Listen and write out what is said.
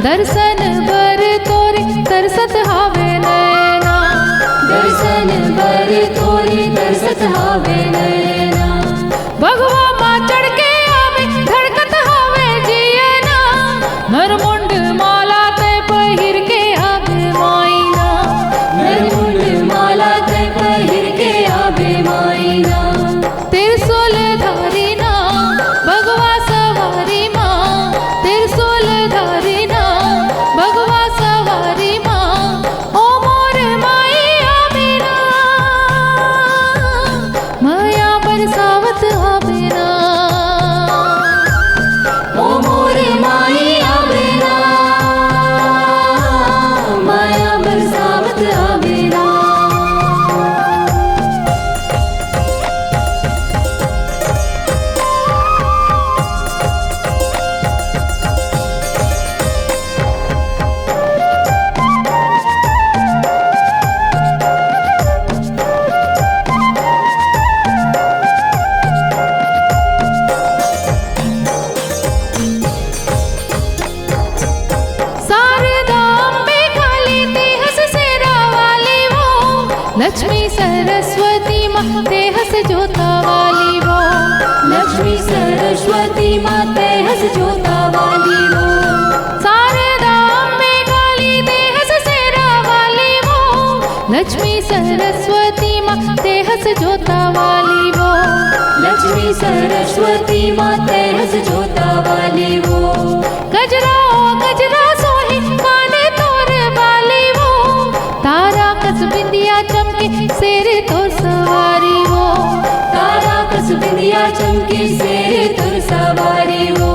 दर्शन बर तोरी तरसत हावे नैना, दर्शन बर तोरी तरसत हावे नैना। भगवा माँ चढ़ के आवे धड़कत हावे जिए ना, नरमुंड माला ते पहिर के आवे माईना, नरमुंड माला ते पहिर के आवे माईना। त्रिशूल धारी ना भगवा सवारी माँ, त्रिशूल धारी ना भगवा सवारी माँ, ओ मोर माई आवे ना, माया बरसावत आवे ना, ओ मोर माई आवे ना, माया बरसावत आवे ना। लक्ष्मी सरस्वती माँ ते हस जोता वाली वो, लक्ष्मी सरस्वती माँ ते हस जोता वाली वो। शारदा अम्बे काली ते हस शेरा वाली वो, लक्ष्मी सरस्वती माँ ते हस जोता वाली वो, लक्ष्मी सरस्वती माँ ते हस जोता वाली वो। गजरा ओ गजरा सोही काने तोर वाली वो, तार बिंदिया चमके शेर तो सवारी वो। तारा कस बिंदिया चमकी शेर तुर सवारी वो।